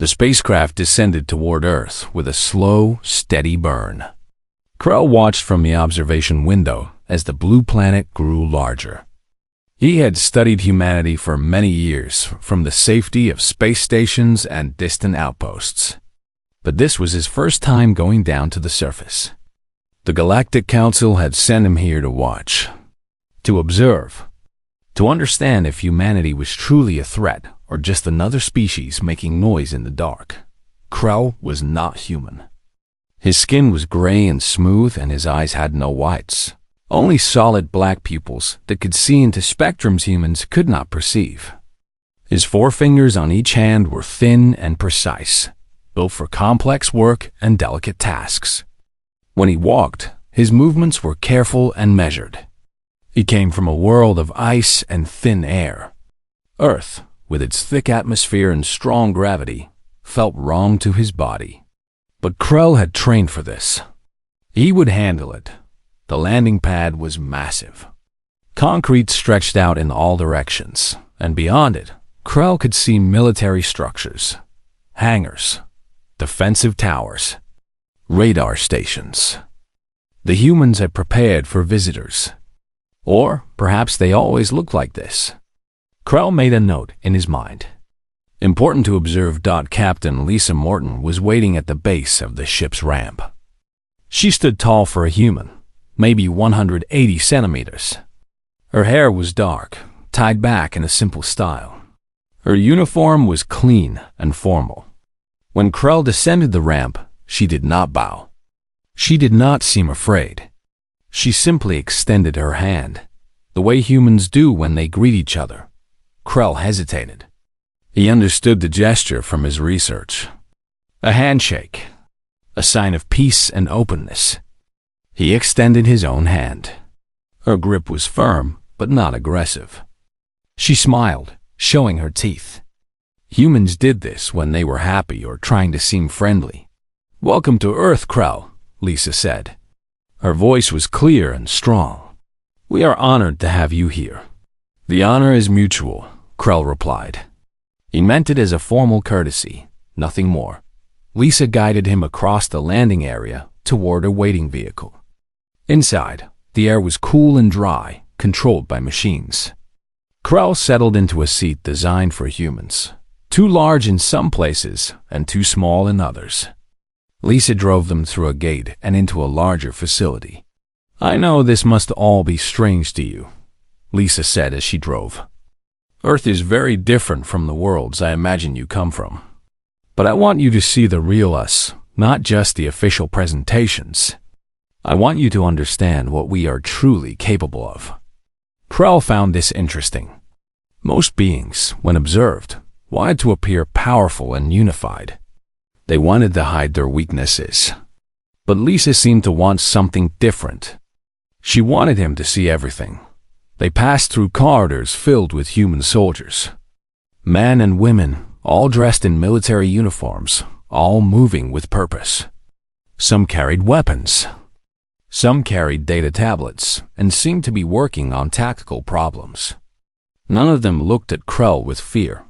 The spacecraft descended toward Earth with a slow, steady burn. Krell watched from the observation window as the blue planet grew larger. He had studied humanity for many years from the safety of space stations and distant outposts. But this was his first time going down to the surface. The Galactic Council had sent him here to watch, to observe, to understand if humanity was truly a threat or just another species making noise in the dark. Krell was not human. His skin was gray and smooth, and his eyes had no whites, only solid black pupils that could see into spectrums humans could not perceive. His forefingers on each hand were thin and precise, built for complex work and delicate tasks. When he walked, his movements were careful and measured. He came from a world of ice and thin air. Earth, with its thick atmosphere and strong gravity, felt wrong to his body. But Krell had trained for this. He would handle it. The landing pad was massive. Concrete stretched out in all directions, and beyond it, Krell could see military structures, hangars, defensive towers, radar stations. The humans had prepared for visitors. Or perhaps they always looked like this. Krell made a note in his mind. Important to observe. Captain Lisa Morton was waiting at the base of the ship's ramp. She stood tall for a human, maybe 180 centimeters. Her hair was dark, tied back in a simple style. Her uniform was clean and formal. When Krell descended the ramp, she did not bow. She did not seem afraid. She simply extended her hand, the way humans do when they greet each other. Krell hesitated. He understood the gesture from his research. A handshake, a sign of peace and openness. He extended his own hand. Her grip was firm, but not aggressive. She smiled, showing her teeth. Humans did this when they were happy or trying to seem friendly. "Welcome to Earth, Krell," Lisa said. Her voice was clear and strong. "We are honored to have you here." "The honor is mutual," Krell replied. He meant it as a formal courtesy, nothing more. Lisa guided him across the landing area toward a waiting vehicle. Inside, the air was cool and dry, controlled by machines. Krell settled into a seat designed for humans, too large in some places and too small in others. Lisa drove them through a gate and into a larger facility. "I know this must all be strange to you," Lisa said as she drove. "Earth is very different from the worlds I imagine you come from. But I want you to see the real us, not just the official presentations. I want you to understand what we are truly capable of." Krell found this interesting. Most beings, when observed, wanted to appear powerful and unified. They wanted to hide their weaknesses. But Lisa seemed to want something different. She wanted him to see everything. They passed through corridors filled with human soldiers. Men and women, all dressed in military uniforms, all moving with purpose. Some carried weapons. Some carried data tablets and seemed to be working on tactical problems. None of them looked at Krell with fear.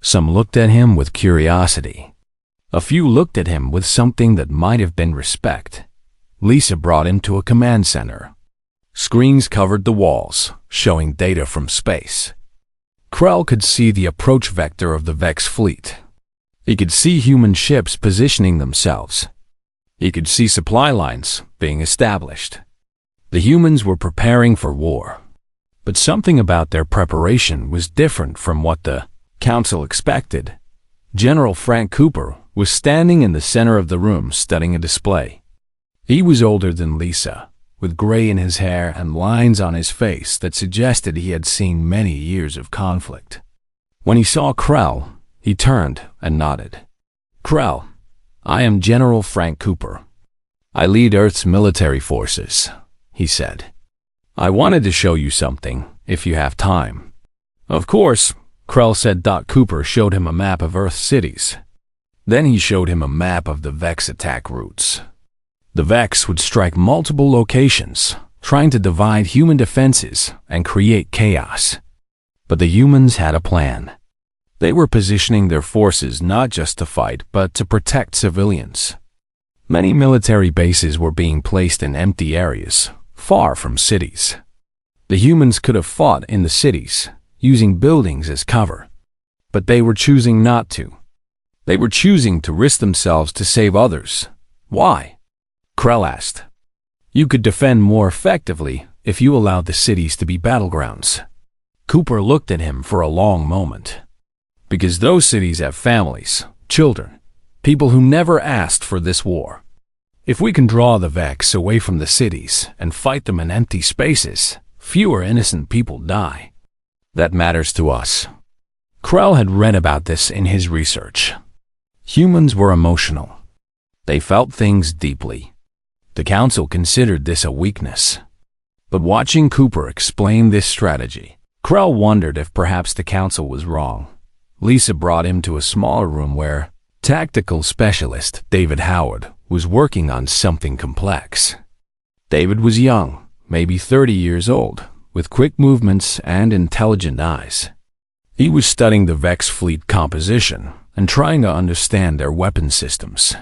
Some looked at him with curiosity. A few looked at him with something that might have been respect. Lisa brought him to a command center. Screens covered the walls, showing data from space. Krell could see the approach vector of the Vex fleet. He could see human ships positioning themselves. He could see supply lines being established. The humans were preparing for war. But something about their preparation was different from what the Council expected. General Frank Cooper was standing in the center of the room studying a display. He was older than Lisa, with gray in his hair and lines on his face that suggested he had seen many years of conflict. When he saw Krell, he turned and nodded. "Krell, I am General Frank Cooper. I lead Earth's military forces," he said. "I wanted to show you something, if you have time." "Of course," Krell said. Cooper showed him a map of Earth's cities. Then he showed him a map of the Vex attack routes. The Vex would strike multiple locations, trying to divide human defenses and create chaos. But the humans had a plan. They were positioning their forces not just to fight, but to protect civilians. Many military bases were being placed in empty areas, far from cities. The humans could have fought in the cities, using buildings as cover. But they were choosing not to. They were choosing to risk themselves to save others. Why? Krell asked. You could defend more effectively if you allowed the cities to be battlegrounds. Cooper looked at him for a long moment. Because those cities have families, children, people who never asked for this war. If we can draw the Vex away from the cities and fight them in empty spaces, fewer innocent people die. That matters to us. Krell had read about this in his research. Humans were emotional. They felt things deeply. The Council considered this a weakness. But watching Cooper explain this strategy, Krell wondered if perhaps the Council was wrong. Lisa brought him to a smaller room where tactical specialist David Howard was working on something complex. David was young, maybe 30 years old, with quick movements and intelligent eyes. He was studying the Vex fleet composition and trying to understand their weapon systems.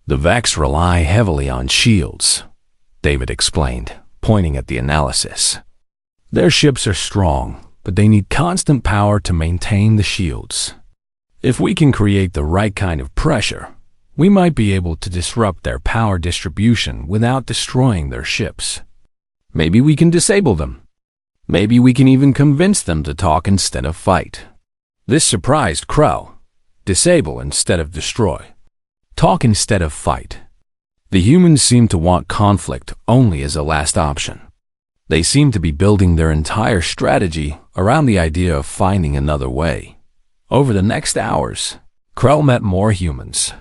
The Vex rely heavily on shields, David explained, pointing at the analysis. Their ships are strong, but they need constant power to maintain the shields. If we can create the right kind of pressure, we might be able to disrupt their power distribution without destroying their ships. Maybe we can disable them. Maybe we can even convince them to talk instead of fight. This surprised Krell. Disable instead of destroy. Talk instead of fight. The humans seem to want conflict only as a last option. They seem to be building their entire strategy around the idea of finding another way. Over the next hours, Krell met more humans.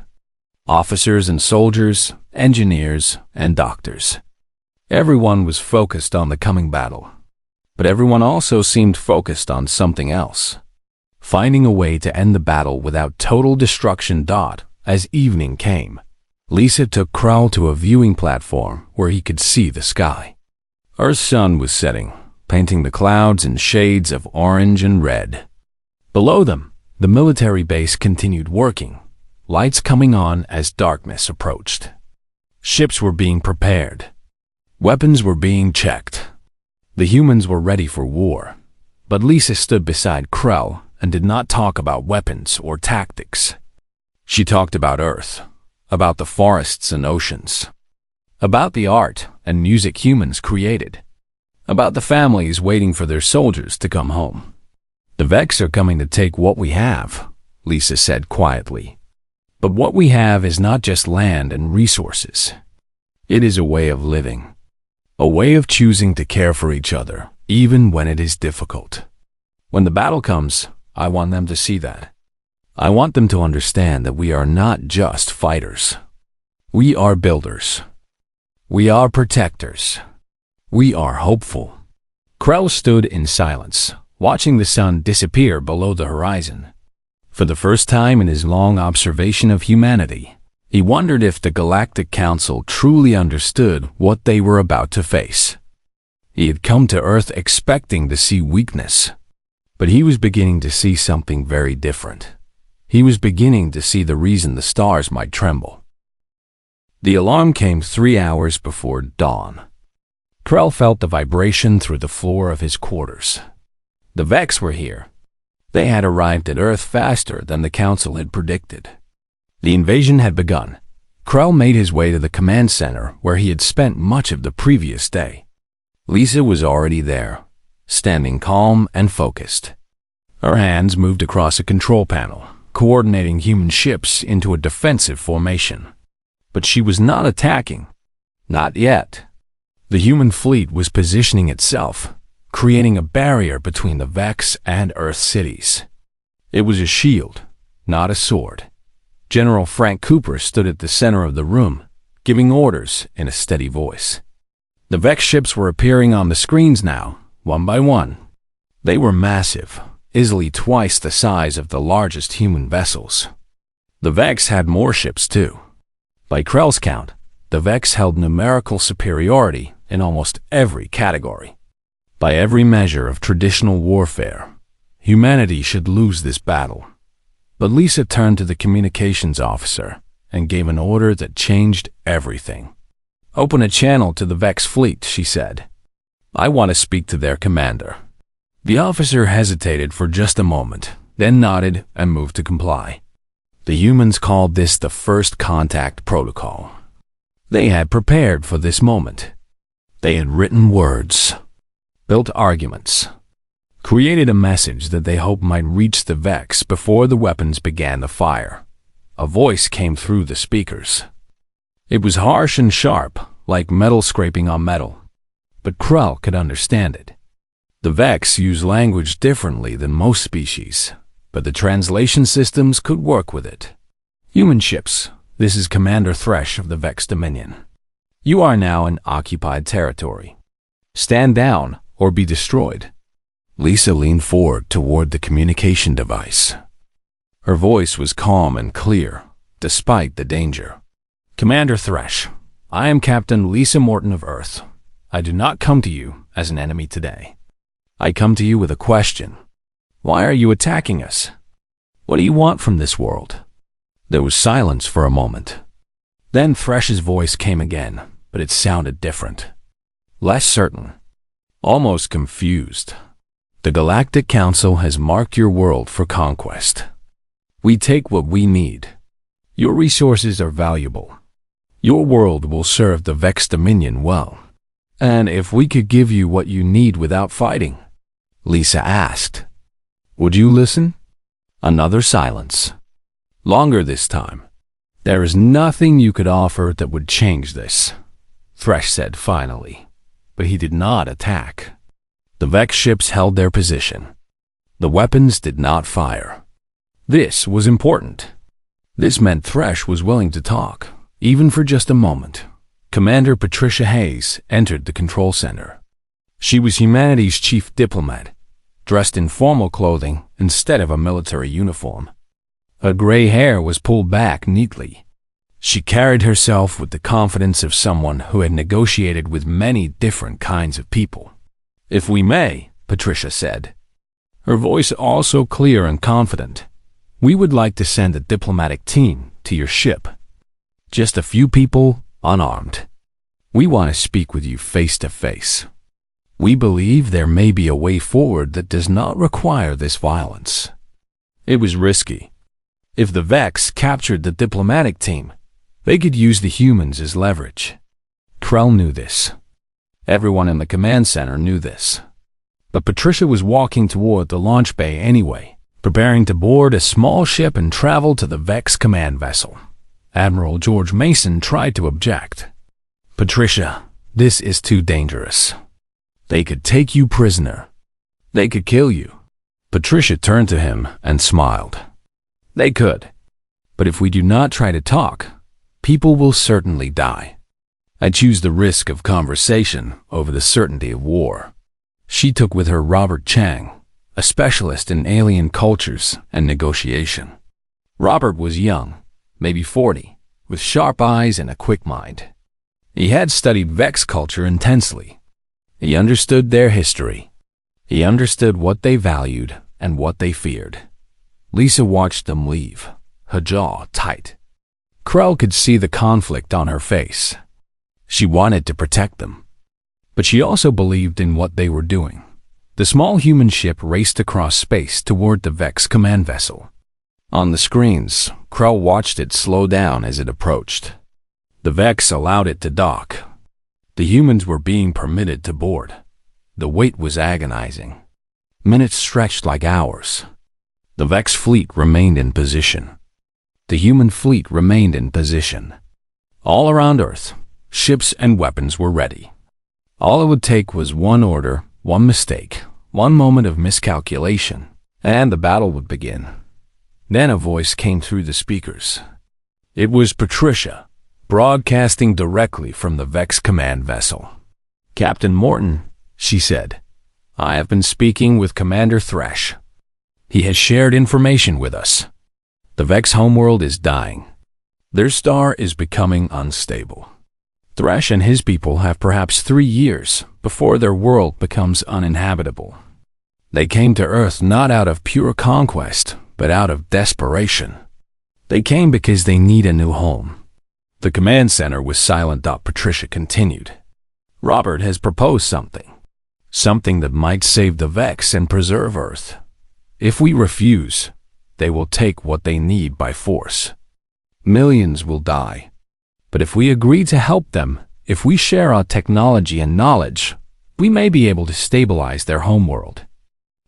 Officers and soldiers, engineers and doctors. Everyone was focused on the coming battle. But everyone also seemed focused on something else. Finding a way to end the battle without total destruction. As evening came, Lisa took Krell to a viewing platform where he could see the sky. Earth's sun was setting, painting the clouds in shades of orange and red. Below them, the military base continued working, lights coming on as darkness approached. Ships were being prepared. Weapons were being checked. The humans were ready for war, but Lisa stood beside Krell and did not talk about weapons or tactics. She talked about Earth, about the forests and oceans, about the art and music humans created, about the families waiting for their soldiers to come home. The Vex are coming to take what we have, Lisa said quietly. But what we have is not just land and resources. It is a way of living. A way of choosing to care for each other, even when it is difficult. When the battle comes, I want them to see that. I want them to understand that we are not just fighters. We are builders. We are protectors. We are hopeful. Krell stood in silence, watching the sun disappear below the horizon. For the first time in his long observation of humanity, he wondered if the Galactic Council truly understood what they were about to face. He had come to Earth expecting to see weakness, but he was beginning to see something very different. He was beginning to see the reason the stars might tremble. The alarm came 3 hours before dawn. Krell felt the vibration through the floor of his quarters. The Vex were here. They had arrived at Earth faster than the Council had predicted. The invasion had begun. Krell made his way to the command center where he had spent much of the previous day. Lisa was already there, standing calm and focused. Her hands moved across a control panel, coordinating human ships into a defensive formation. But she was not attacking. Not yet. The human fleet was positioning itself, creating a barrier between the Vex and Earth cities. It was a shield, not a sword. General Frank Cooper stood at the center of the room, giving orders in a steady voice. The Vex ships were appearing on the screens now, one by one. They were massive, easily twice the size of the largest human vessels. The Vex had more ships too. By Krell's count, the Vex held numerical superiority in almost every category. By every measure of traditional warfare, Humanity should lose this battle. But Lisa turned to the communications officer and gave an order that changed everything. "Open a channel to the Vex fleet," she said. "I want to speak to their commander." The officer hesitated for just a moment, then nodded and moved to comply. The humans called this the First Contact Protocol. They had prepared for this moment. They had written words, built arguments, created a message that they hoped might reach the Vex before the weapons began to fire. A voice came through the speakers. It was harsh and sharp, like metal scraping on metal, but Krell could understand it. The Vex use language differently than most species, but the translation systems could work with it. "Human ships, this is Commander Thresh of the Vex Dominion. You are now in occupied territory. Stand down or be destroyed." Lisa leaned forward toward the communication device. Her voice was calm and clear, despite the danger. "Commander Thresh, I am Captain Lisa Morton of Earth. I do not come to you as an enemy today. I come to you with a question. Why are you attacking us? What do you want from this world?" There was silence for a moment. Then Thresh's voice came again, but it sounded different. Less certain. Almost confused. "The Galactic Council has marked your world for conquest. We take what we need. Your resources are valuable. Your world will serve the Vex Dominion well. And if we could give you what you need without fighting?" Lisa asked. "Would you listen?" Another silence. Longer this time. "There is nothing you could offer that would change this," Thresh said finally, but he did not attack. The Vex ships held their position. The weapons did not fire. This was important. This meant Thresh was willing to talk, even for just a moment. Commander Patricia Hayes entered the control center. She was humanity's chief diplomat, dressed in formal clothing instead of a military uniform. Her gray hair was pulled back neatly. She carried herself with the confidence of someone who had negotiated with many different kinds of people. "If we may," Patricia said, her voice also clear and confident, "we would like to send a diplomatic team to your ship. Just a few people, unarmed. We want to speak with you face to face. We believe there may be a way forward that does not require this violence." It was risky. If the Vex captured the diplomatic team, they could use the humans as leverage. Krell knew this. Everyone in the command center knew this. But Patricia was walking toward the launch bay anyway, preparing to board a small ship and travel to the Vex command vessel. Admiral George Mason tried to object. "Patricia, this is too dangerous. They could take you prisoner. They could kill you." Patricia turned to him and smiled. "They could. But if we do not try to talk, people will certainly die. I choose the risk of conversation over the certainty of war." She took with her Robert Chang, a specialist in alien cultures and negotiation. Robert was young, maybe 40, with sharp eyes and a quick mind. He had studied Vex culture intensely. He understood their history. He understood what they valued and what they feared. Lisa watched them leave, her jaw tight. Krell could see the conflict on her face. She wanted to protect them. But she also believed in what they were doing. The small human ship raced across space toward the Vex command vessel. On the screens, Krell watched it slow down as it approached. The Vex allowed it to dock. The humans were being permitted to board. The wait was agonizing. Minutes stretched like hours. The Vex fleet remained in position. The human fleet remained in position. All around Earth, ships and weapons were ready. All it would take was one order, one mistake, one moment of miscalculation, and the battle would begin. Then a voice came through the speakers. It was Patricia, broadcasting directly from the Vex command vessel. "Captain Morton," she said, "I have been speaking with Commander Thresh. He has shared information with us. The Vex homeworld is dying. Their star is becoming unstable. Thresh and his people have perhaps 3 years before their world becomes uninhabitable. They came to Earth not out of pure conquest, but out of desperation. They came because they need a new home. The command center was silent. Patricia continued. Robert has proposed something. Something that might save the Vex and preserve Earth. If we refuse, they will take what they need by force. Millions will die. But if we agree to help them, if we share our technology and knowledge, we may be able to stabilize their homeworld.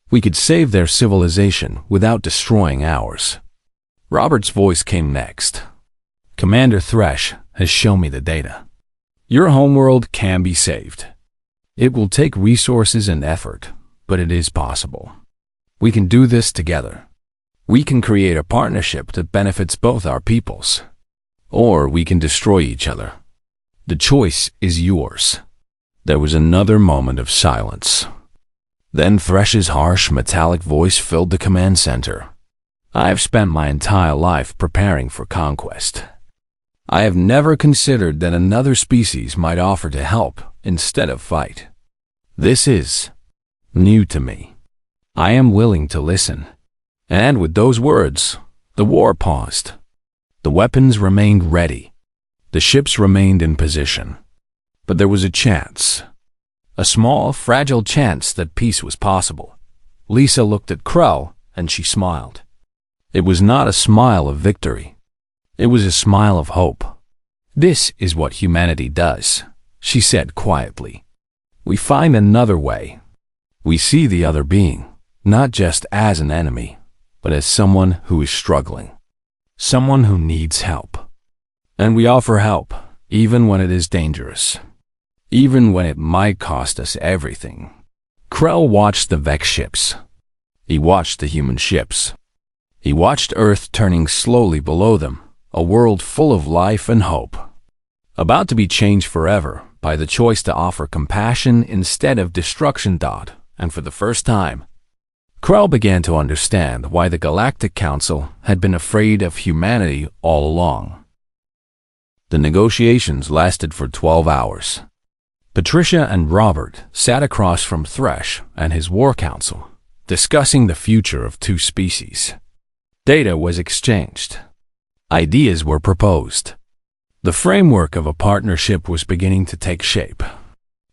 We could save their civilization without destroying ours. Robert's voice came next. Commander Thresh has shown me the data. Your homeworld can be saved. It will take resources and effort, but it is possible. We can do this together. We can create a partnership that benefits both our peoples. Or we can destroy each other. The choice is yours. There was another moment of silence. Then Thresh's harsh, metallic voice filled the command center. I've spent my entire life preparing for conquest. I have never considered that another species might offer to help instead of fight. This is new to me. I am willing to listen. And with those words, the war paused. The weapons remained ready. The ships remained in position. But there was a chance. A small, fragile chance that peace was possible. Lisa looked at Krell, and she smiled. It was not a smile of victory. It was a smile of hope. This is what humanity does, she said quietly. We find another way. We see the other being, not just as an enemy, but as someone who is struggling. Someone who needs help. And we offer help, even when it is dangerous. Even when it might cost us everything. Krell watched the Vex ships. He watched the human ships. He watched Earth turning slowly below them, a world full of life and hope. About to be changed forever by the choice to offer compassion instead of destruction. And for the first time, Krell began to understand why the Galactic Council had been afraid of humanity all along. The negotiations lasted for 12 hours. Patricia and Robert sat across from Thresh and his war council, discussing the future of two species. Data was exchanged. Ideas were proposed. The framework of a partnership was beginning to take shape.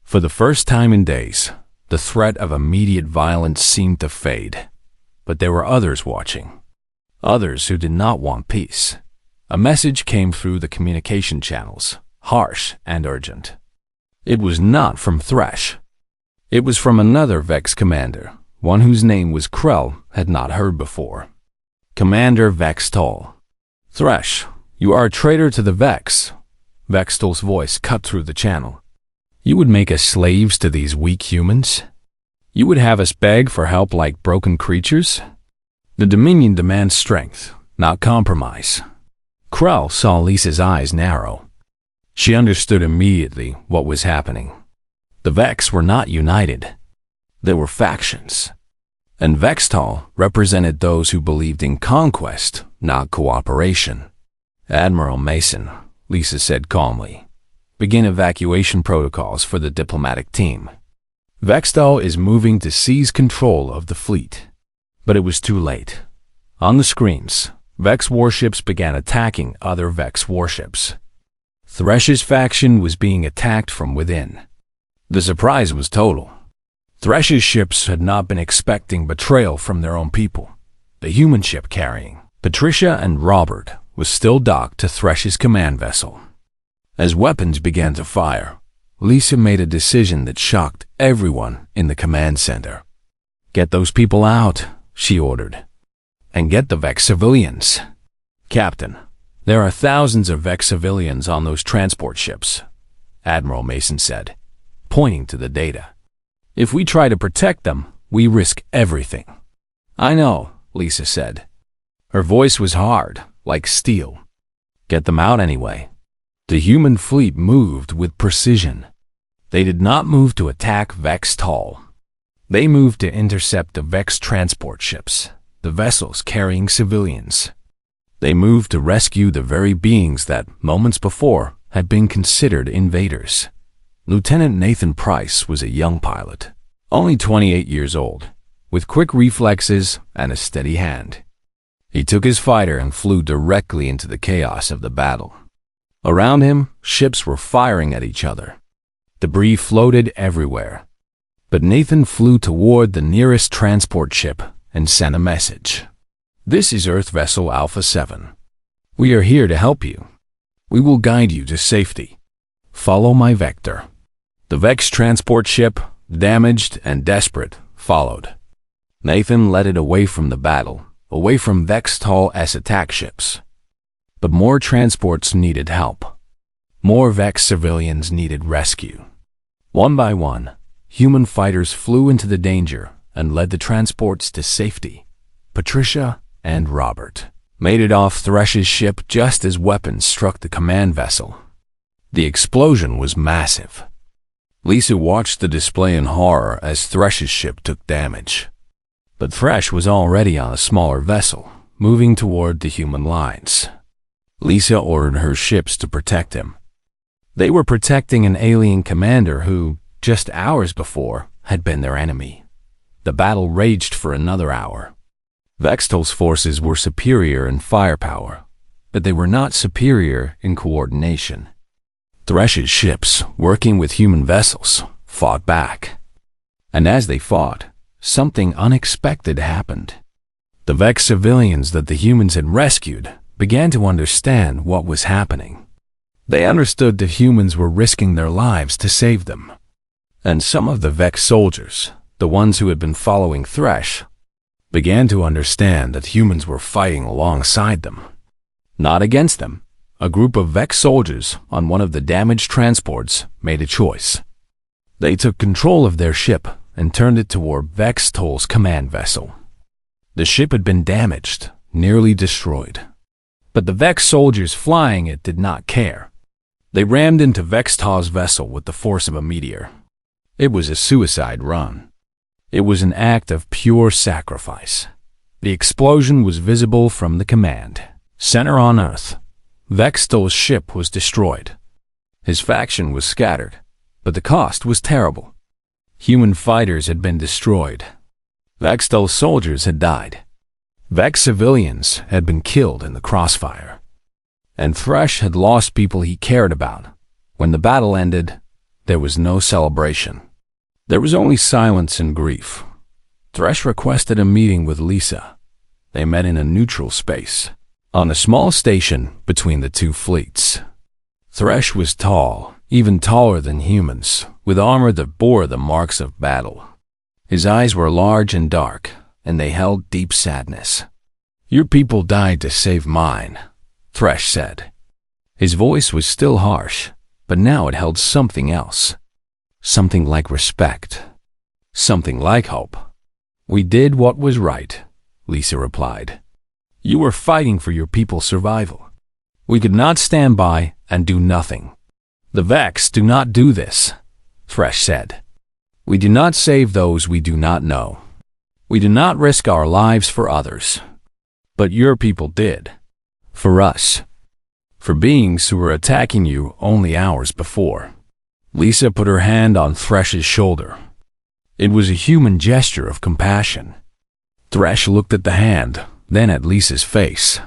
For the first time in days, the threat of immediate violence seemed to fade. But there were others watching. Others who did not want peace. A message came through the communication channels, harsh and urgent. It was not from Thresh. It was from another Vex commander, one whose name was Krell had not heard before. Commander Vextol. Thresh, you are a traitor to the Vex. Vextol's voice cut through the channel. You would make us slaves to these weak humans? You would have us beg for help like broken creatures? The Dominion demands strength, not compromise. Krell saw Lisa's eyes narrow. She understood immediately what was happening. The Vex were not united. There were factions. And Vextol represented those who believed in conquest, not cooperation. Admiral Mason, Lisa said calmly, begin evacuation protocols for the diplomatic team. Vextol is moving to seize control of the fleet. But it was too late. On the screens, Vex warships began attacking other Vex warships. Thresh's faction was being attacked from within. The surprise was total. Thresh's ships had not been expecting betrayal from their own people. The human ship carrying Patricia and Robert was still docked to Thresh's command vessel. As weapons began to fire, Lisa made a decision that shocked everyone in the command center. Get those people out, she ordered. And get the Vex civilians. Captain, there are thousands of Vex civilians on those transport ships, Admiral Mason said, pointing to the data. If we try to protect them, we risk everything. I know, Lisa said. Her voice was hard, like steel. Get them out anyway. The human fleet moved with precision. They did not move to attack Vextol. They moved to intercept the Vex transport ships, the vessels carrying civilians. They moved to rescue the very beings that, moments before, had been considered invaders. Lieutenant Nathan Price was a young pilot, only 28 years old, with quick reflexes and a steady hand. He took his fighter and flew directly into the chaos of the battle. Around him, ships were firing at each other. Debris floated everywhere. But Nathan flew toward the nearest transport ship and sent a message. "This is Earth Vessel Alpha 7. We are here to help you. We will guide you to safety. Follow my vector." The Vex transport ship, damaged and desperate, followed. Nathan led it away from the battle, away from Vex-Tall's attack ships. But more transports needed help. More Vex civilians needed rescue. One by one, human fighters flew into the danger and led the transports to safety. Patricia and Robert made it off Thresh's ship just as weapons struck the command vessel. The explosion was massive. Lisa watched the display in horror as Thresh's ship took damage. But Thresh was already on a smaller vessel, moving toward the human lines. Lisa ordered her ships to protect him. They were protecting an alien commander who, just hours before, had been their enemy. The battle raged for another hour. Vextal's forces were superior in firepower, but they were not superior in coordination. Thresh's ships, working with human vessels, fought back. And as they fought, something unexpected happened. The Vex civilians that the humans had rescued began to understand what was happening. They understood that humans were risking their lives to save them. And some of the Vex soldiers, the ones who had been following Thresh, began to understand that humans were fighting alongside them, not against them. A group of Vex soldiers on one of the damaged transports made a choice. They took control of their ship and turned it toward Vex-Toll's command vessel. The ship had been damaged, nearly destroyed. But the Vex soldiers flying it did not care. They rammed into Vex-Toll's vessel with the force of a meteor. It was a suicide run. It was an act of pure sacrifice. The explosion was visible from the command center on Earth. Vex-Toll's ship was destroyed. His faction was scattered, but the cost was terrible. Human fighters had been destroyed. Vex-Toll's soldiers had died. Vex civilians had been killed in the crossfire. And Thresh had lost people he cared about. When the battle ended, there was no celebration. There was only silence and grief. Thresh requested a meeting with Lisa. They met in a neutral space, on a small station between the two fleets. Thresh was tall, even taller than humans, with armor that bore the marks of battle. His eyes were large and dark, and they held deep sadness. "Your people died to save mine," Thresh said. His voice was still harsh, but now it held something else. Something like respect. Something like hope. "We did what was right," Lisa replied. "You were fighting for your people's survival. We could not stand by and do nothing." "The Vex do not do this," Thresh said. "We do not save those we do not know. We do not risk our lives for others. But your people did. For us. For beings who were attacking you only hours before." Lisa put her hand on Thresh's shoulder. It was a human gesture of compassion. Thresh looked at the hand, then at Lisa's face.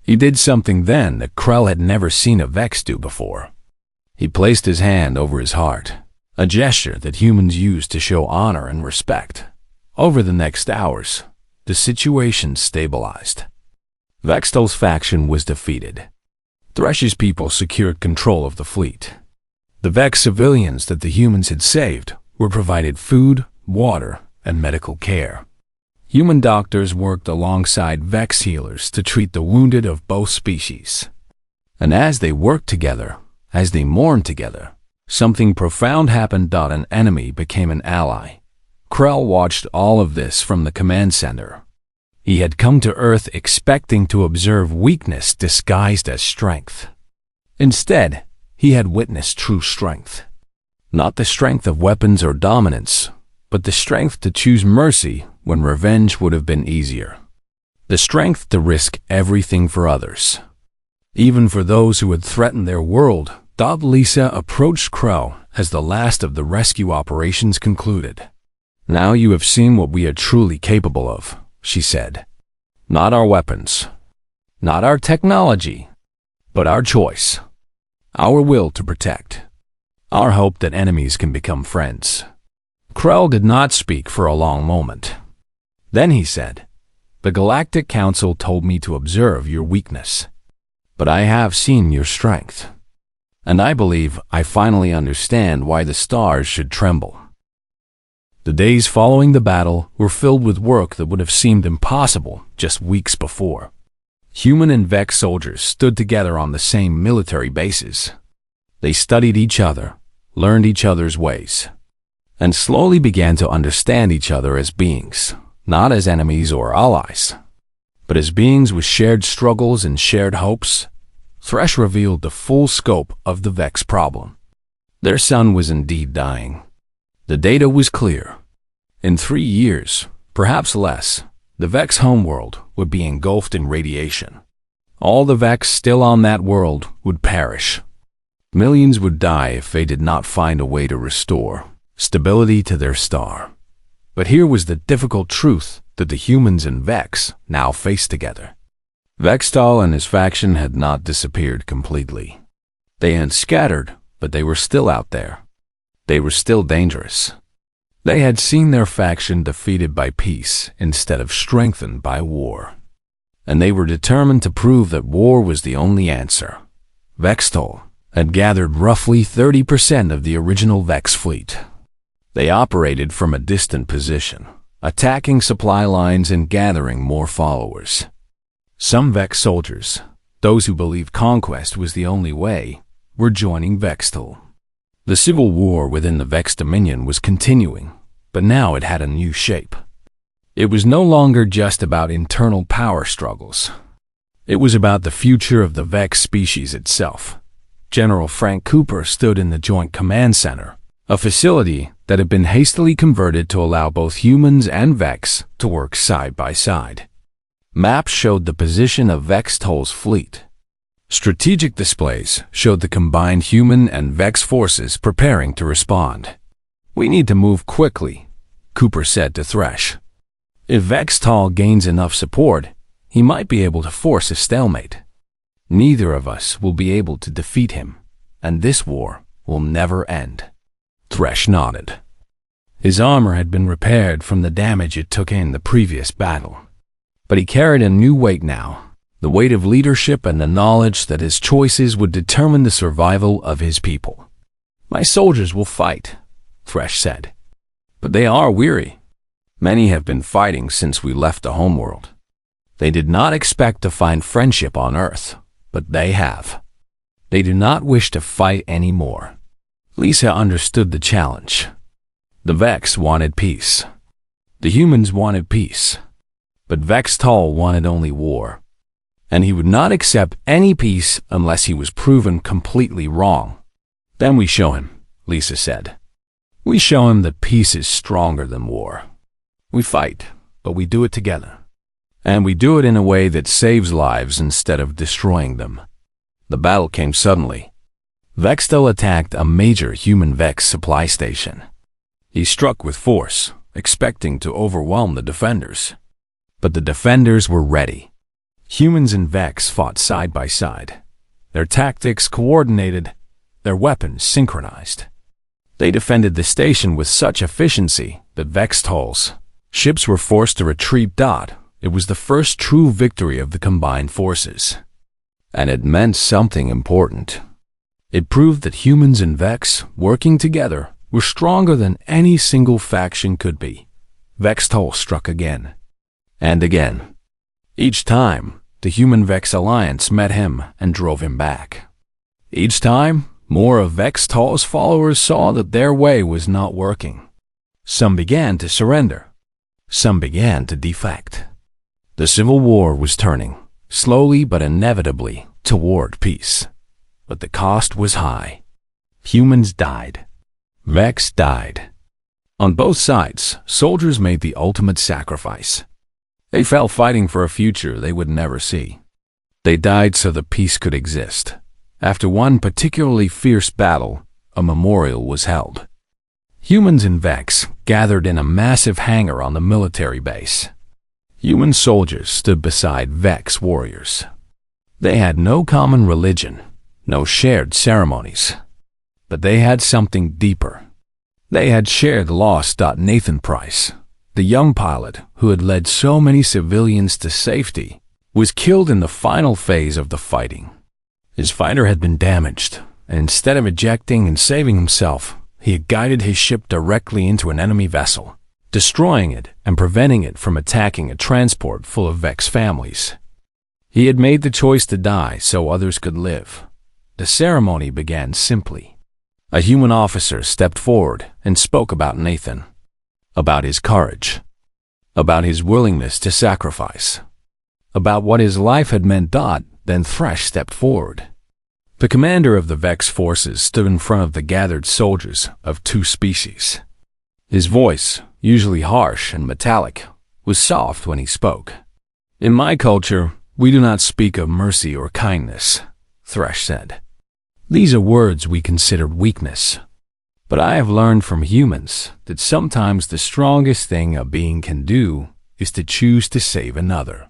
He did something then that Krell had never seen a Vex do before. He placed his hand over his heart, a gesture that humans use to show honor and respect. Over the next hours, the situation stabilized. Vextal's faction was defeated. Thresh's people secured control of the fleet. The Vex civilians that the humans had saved were provided food, water, and medical care. Human doctors worked alongside Vex healers to treat the wounded of both species. And as they worked together, as they mourned together, something profound happened. An enemy became an ally. Krell watched all of this from the command center. He had come to Earth expecting to observe weakness disguised as strength. Instead, he had witnessed true strength. Not the strength of weapons or dominance, but the strength to choose mercy when revenge would have been easier. The strength to risk everything for others. Even for those who had threatened their world. Lisa approached Krell as the last of the rescue operations concluded. Now you have seen what we are truly capable of, she said. Not our weapons, not our technology, but our choice, our will to protect, our hope that enemies can become friends. Krell did not speak for a long moment. Then he said, "The Galactic Council told me to observe your weakness, but I have seen your strength, and I believe I finally understand why the stars should tremble." The days following the battle were filled with work that would have seemed impossible just weeks before. Human and Vex soldiers stood together on the same military bases. They studied each other, learned each other's ways, and slowly began to understand each other as beings, not as enemies or allies, but as beings with shared struggles and shared hopes. Thresh revealed the full scope of the Vex problem. Their sun was indeed dying. The data was clear. In 3 years, perhaps less, the Vex homeworld would be engulfed in radiation. All the Vex still on that world would perish. Millions would die if they did not find a way to restore stability to their star. But here was the difficult truth that the humans and Vex now faced together. Vextal and his faction had not disappeared completely. They had scattered, but they were still out there. They were still dangerous. They had seen their faction defeated by peace instead of strengthened by war. And they were determined to prove that war was the only answer. Vextal had gathered roughly 30% of the original Vex fleet. They operated from a distant position, attacking supply lines and gathering more followers. Some Vex soldiers, those who believed conquest was the only way, were joining Vextal. The civil war within the Vex Dominion was continuing, but now it had a new shape. It was no longer just about internal power struggles. It was about the future of the Vex species itself. General Frank Cooper stood in the Joint Command Center, a facility that had been hastily converted to allow both humans and Vex to work side by side. Maps showed the position of Vextal's fleet. Strategic displays showed the combined human and Vex forces preparing to respond. "We need to move quickly," Cooper said to Thresh. "If Vextal gains enough support, he might be able to force a stalemate. Neither of us will be able to defeat him, and this war will never end." Thresh nodded. His armor had been repaired from the damage it took in the previous battle, but he carried a new weight now. The weight of leadership and the knowledge that his choices would determine the survival of his people. "My soldiers will fight," Thresh said, "but they are weary. Many have been fighting since we left the homeworld. They did not expect to find friendship on Earth, but they have. They do not wish to fight anymore." Lisa understood the challenge. The Vex wanted peace. The humans wanted peace. But Vextal wanted only war. And he would not accept any peace unless he was proven completely wrong. "Then we show him," Lisa said. "We show him that peace is stronger than war. We fight, but we do it together. And we do it in a way that saves lives instead of destroying them." The battle came suddenly. Vextal attacked a major human Vex supply station. He struck with force, expecting to overwhelm the defenders. But the defenders were ready. Humans and Vex fought side by side, their tactics coordinated, their weapons synchronized. They defended the station with such efficiency that Vextal's ships were forced to retreat. It was the first true victory of the combined forces. And it meant something important. It proved that humans and Vex, working together, were stronger than any single faction could be. Vextal struck again, and again. Each time, the Human-Vex alliance met him and drove him back. Each time, more of Vextal's followers saw that their way was not working. Some began to surrender. Some began to defect. The civil war was turning, slowly but inevitably, toward peace. But the cost was high. Humans died. Vex died. On both sides, soldiers made the ultimate sacrifice. They fell fighting for a future they would never see. They died so that peace could exist. After one particularly fierce battle, a memorial was held. Humans and Vex gathered in a massive hangar on the military base. Human soldiers stood beside Vex warriors. They had no common religion, no shared ceremonies, but they had something deeper. They had shared loss. Nathan Price, the young pilot who had led so many civilians to safety, was killed in the final phase of the fighting. His fighter had been damaged, and instead of ejecting and saving himself, he had guided his ship directly into an enemy vessel, destroying it and preventing it from attacking a transport full of Vex families. He had made the choice to die so others could live. The ceremony began simply. A human officer stepped forward and spoke about Nathan, about his courage, about his willingness to sacrifice, about what his life had meant. Then Thresh stepped forward. The commander of the Vex forces stood in front of the gathered soldiers of two species. His voice, usually harsh and metallic, was soft when he spoke. "In my culture, we do not speak of mercy or kindness," Thresh said. "These are words we considered weakness. But I have learned from humans that sometimes the strongest thing a being can do is to choose to save another.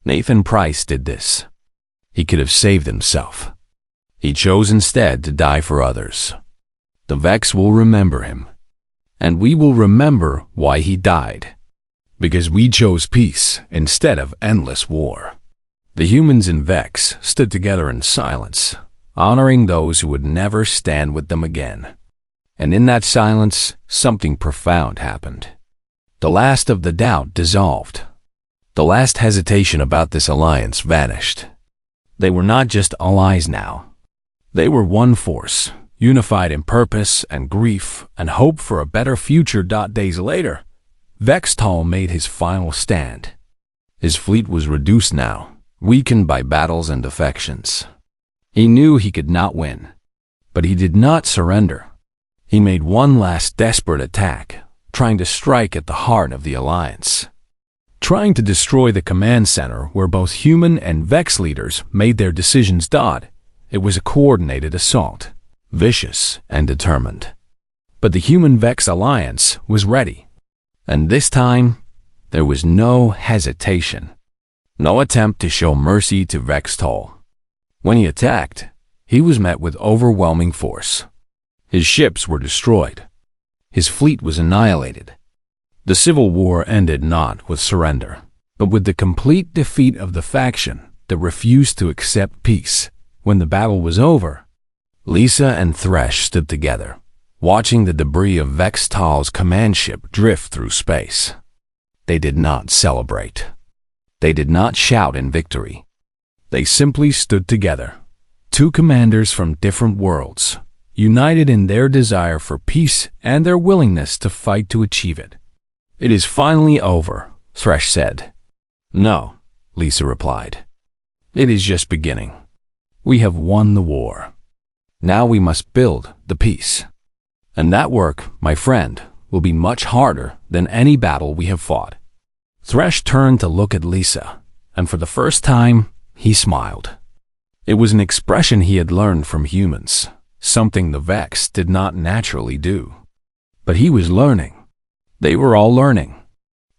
Nathan Price did this. He could have saved himself. He chose instead to die for others. The Vex will remember him, and we will remember why he died. Because we chose peace instead of endless war." The humans in Vex stood together in silence, honoring those who would never stand with them again. And in that silence, something profound happened. The last of the doubt dissolved. The last hesitation about this alliance vanished. They were not just allies now. They were one force, unified in purpose and grief and hope for a better future. Days later, Vextal made his final stand. His fleet was reduced now, weakened by battles and defections. He knew he could not win, but he did not surrender. He made one last desperate attack, trying to strike at the heart of the alliance, trying to destroy the command center where both human and Vex leaders made their decisions. It was a coordinated assault, vicious and determined. But the human-Vex alliance was ready. And this time, there was no hesitation, no attempt to show mercy to Vextal. When he attacked, he was met with overwhelming force. His ships were destroyed. His fleet was annihilated. The civil war ended not with surrender, but with the complete defeat of the faction that refused to accept peace. When the battle was over, Lisa and Thresh stood together, watching the debris of Vextal's command ship drift through space. They did not celebrate. They did not shout in victory. They simply stood together, two commanders from different worlds, united in their desire for peace and their willingness to fight to achieve it. "It is finally over," Thresh said. "No," Lisa replied. "It is just beginning. We have won the war. Now we must build the peace. And that work, my friend, will be much harder than any battle we have fought." Thresh turned to look at Lisa, and for the first time, he smiled. It was an expression he had learned from humans, something the Vex did not naturally do. But he was learning. They were all learning.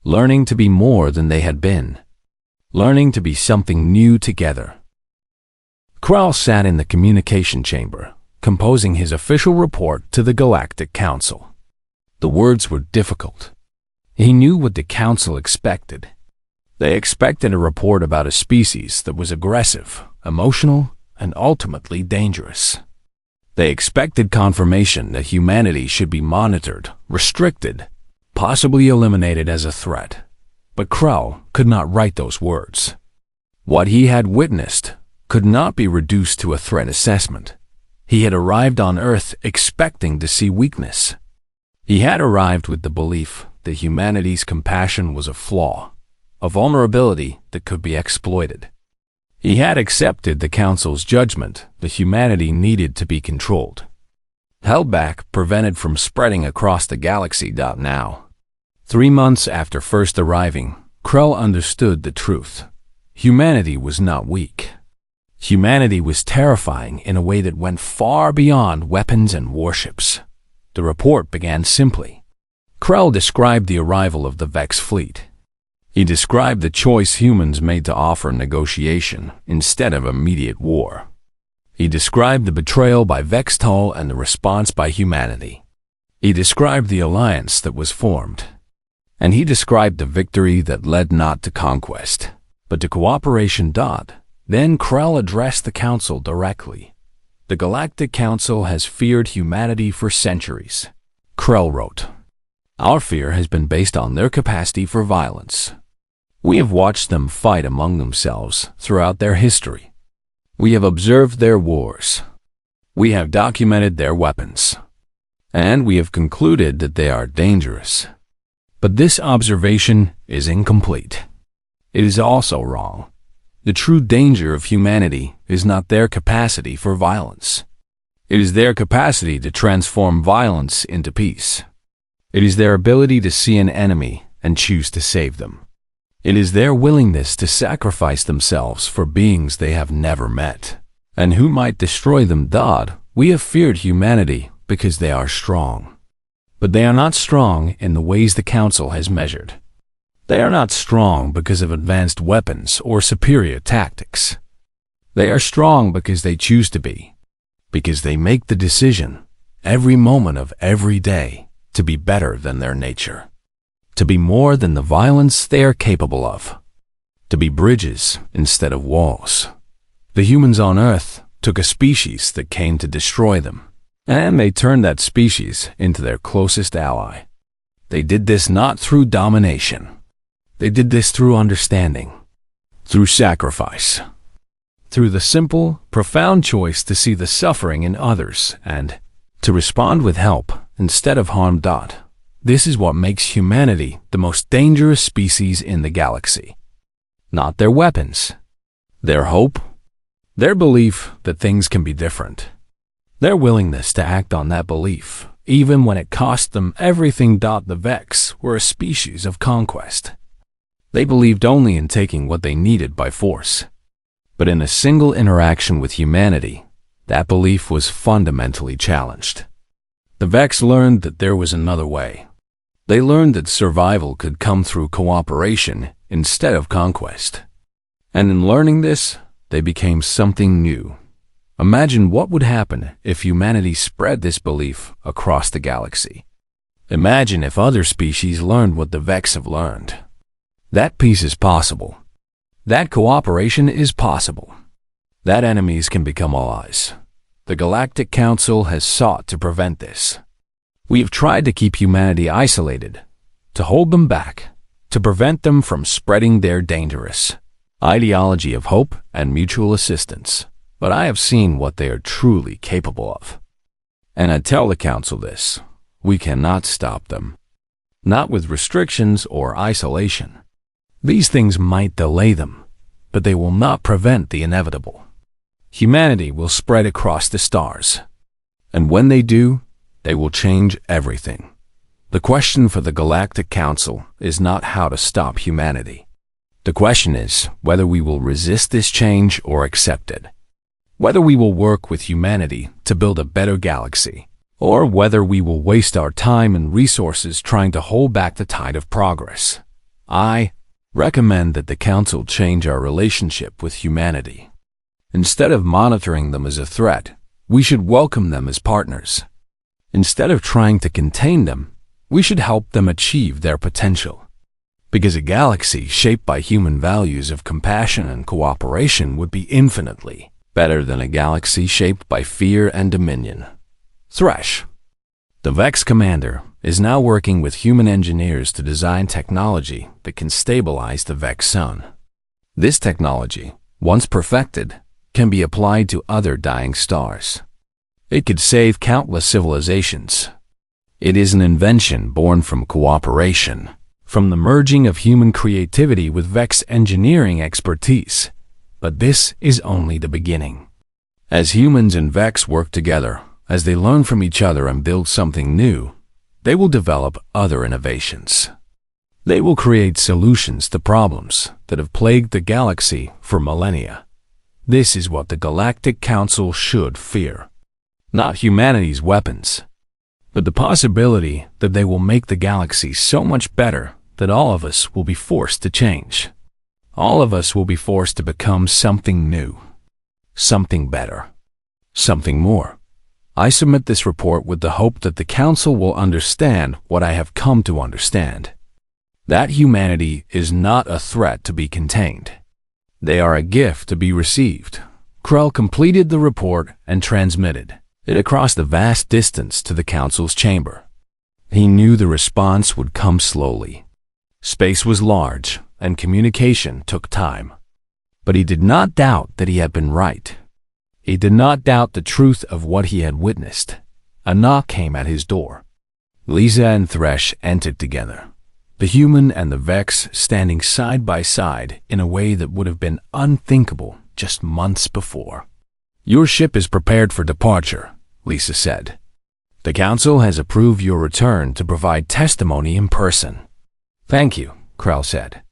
Learning to be more than they had been. Learning to be something new together. Krell sat in the communication chamber, composing his official report to the Galactic Council. The words were difficult. He knew what the Council expected. They expected a report about a species that was aggressive, emotional, and ultimately dangerous. They expected confirmation that humanity should be monitored, restricted, possibly eliminated as a threat. But Krell could not write those words. What he had witnessed could not be reduced to a threat assessment. He had arrived on Earth expecting to see weakness. He had arrived with the belief that humanity's compassion was a flaw, a vulnerability that could be exploited. He had accepted the Council's judgment that humanity needed to be controlled, held back, prevented from spreading across the galaxy. Now, 3 months after first arriving, Krell understood the truth. Humanity was not weak. Humanity was terrifying in a way that went far beyond weapons and warships. The report began simply. Krell described the arrival of the Vex fleet. He described the choice humans made to offer negotiation instead of immediate war. He described the betrayal by Vextol and the response by humanity. He described the alliance that was formed. And he described the victory that led not to conquest, but to cooperation. Then Krell addressed the Council directly. The Galactic Council has feared humanity for centuries. Krell wrote, "Our fear has been based on their capacity for violence. We have watched them fight among themselves throughout their history. We have observed their wars. We have documented their weapons. And we have concluded that they are dangerous. But this observation is incomplete. It is also wrong. The true danger of humanity is not their capacity for violence. It is their capacity to transform violence into peace. It is their ability to see an enemy and choose to save them. It is their willingness to sacrifice themselves for beings they have never met, and who might destroy them. We have feared humanity because they are strong. But they are not strong in the ways the Council has measured. They are not strong because of advanced weapons or superior tactics. They are strong because they choose to be, because they make the decision, every moment of every day, to be better than their nature, to be more than the violence they are capable of, to be bridges instead of walls. The humans on Earth took a species that came to destroy them, and they turned that species into their closest ally. They did this not through domination. They did this through understanding, through sacrifice, through the simple, profound choice to see the suffering in others and to respond with help instead of harm. This is what makes humanity the most dangerous species in the galaxy. Not their weapons, their hope, their belief that things can be different, their willingness to act on that belief, even when it cost them everything. The Vex were a species of conquest. They believed only in taking what they needed by force. But in a single interaction with humanity, that belief was fundamentally challenged. The Vex learned that there was another way. They learned that survival could come through cooperation instead of conquest. And in learning this, they became something new. Imagine what would happen if humanity spread this belief across the galaxy. Imagine if other species learned what the Vex have learned. That peace is possible. That cooperation is possible. That enemies can become allies. The Galactic Council has sought to prevent this. We have tried to keep humanity isolated, to hold them back, to prevent them from spreading their dangerous ideology of hope and mutual assistance. But I have seen what they are truly capable of. And I tell the Council this: we cannot stop them. Not with restrictions or isolation. These things might delay them, but they will not prevent the inevitable. Humanity will spread across the stars. And when they do, they will change everything. The question for the Galactic Council is not how to stop humanity. The question is whether we will resist this change or accept it. Whether we will work with humanity to build a better galaxy, or whether we will waste our time and resources trying to hold back the tide of progress. I recommend that the Council change our relationship with humanity. Instead of monitoring them as a threat, we should welcome them as partners. Instead of trying to contain them, we should help them achieve their potential. Because a galaxy shaped by human values of compassion and cooperation would be infinitely better than a galaxy shaped by fear and dominion. Thresh, the Vex commander, is now working with human engineers to design technology that can stabilize the Vex sun. This technology, once perfected, can be applied to other dying stars. It could save countless civilizations. It is an invention born from cooperation, from the merging of human creativity with Vex engineering expertise. But this is only the beginning. As humans and Vex work together, as they learn from each other and build something new, they will develop other innovations. They will create solutions to problems that have plagued the galaxy for millennia. This is what the Galactic Council should fear. Not humanity's weapons, but the possibility that they will make the galaxy so much better that all of us will be forced to change. All of us will be forced to become something new, something better, something more. I submit this report with the hope that the Council will understand what I have come to understand. That humanity is not a threat to be contained. They are a gift to be received. Krell completed the report and transmitted it across the vast distance to the Council's chamber. He knew the response would come slowly. Space was large, and communication took time. But he did not doubt that he had been right. He did not doubt the truth of what he had witnessed. A knock came at his door. Lisa and Thresh entered together, the human and the Vex standing side by side in a way that would have been unthinkable just months before. "Your ship is prepared for departure," Lisa said. "The Council has approved your return to provide testimony in person." "Thank you," Krell said.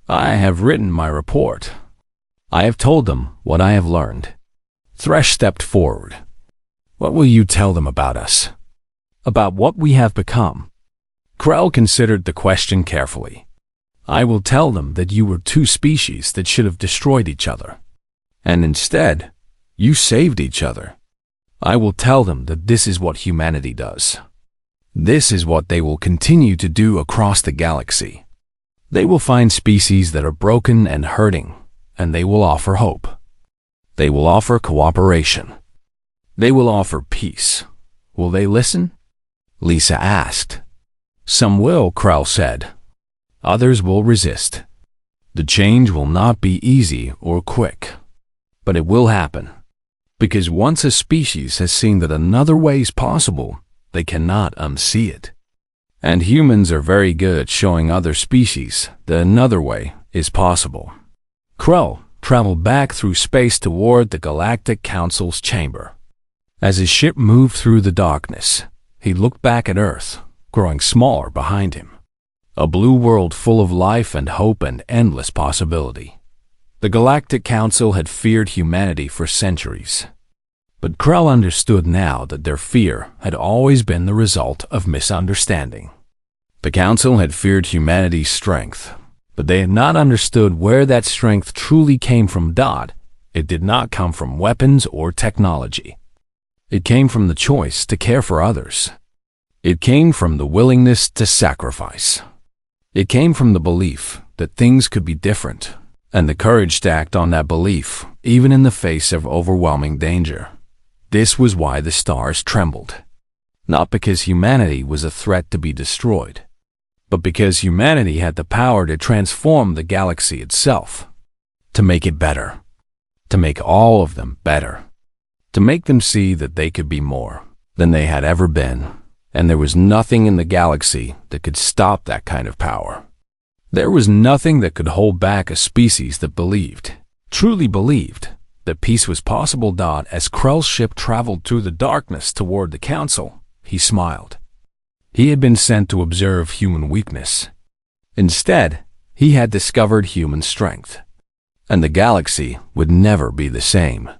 "I have written my report. I have told them what I have learned." Thresh stepped forward. "What will you tell them about us? About what we have become?" Krell considered the question carefully. "I will tell them that you were two species that should have destroyed each other. And instead, you saved each other. I will tell them that this is what humanity does. This is what they will continue to do across the galaxy. They will find species that are broken and hurting, and they will offer hope. They will offer cooperation. They will offer peace. Will they listen?" Lisa asked. "Some will," Krell said. "Others will resist. The change will not be easy or quick, but it will happen. Because once a species has seen that another way is possible, they cannot unsee it. And humans are very good at showing other species that another way is possible." Krell traveled back through space toward the Galactic Council's chamber. As his ship moved through the darkness, he looked back at Earth, growing smaller behind him. A blue world full of life and hope and endless possibility. The Galactic Council had feared humanity for centuries. But Krell understood now that their fear had always been the result of misunderstanding. The Council had feared humanity's strength, but they had not understood where that strength truly came from. It did not come from weapons or technology. It came from the choice to care for others. It came from the willingness to sacrifice. It came from the belief that things could be different, and the courage to act on that belief, even in the face of overwhelming danger. This was why the stars trembled. Not because humanity was a threat to be destroyed, but because humanity had the power to transform the galaxy itself, to make it better, to make all of them better, to make them see that they could be more than they had ever been, and there was nothing in the galaxy that could stop that kind of power. There was nothing that could hold back a species that believed, truly believed, that peace was possible. As Krell's ship traveled through the darkness toward the Council, he smiled. He had been sent to observe human weakness. Instead, he had discovered human strength. And the galaxy would never be the same.